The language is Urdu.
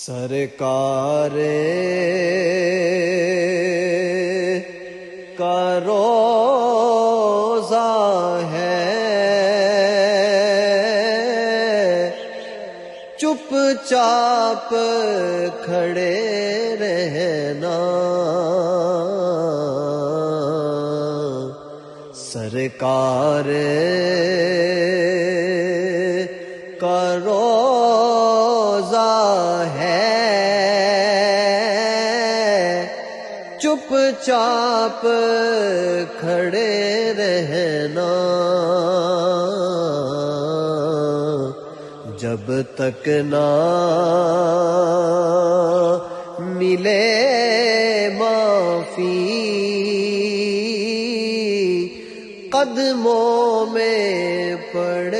سرکار کا روزہ ہے، چپ چاپ کھڑے رہنا، سرکار کا روزہ ہے، چپ چاپ کھڑے رہنا، جب تک نہ ملے معافی، قدموں میں پڑے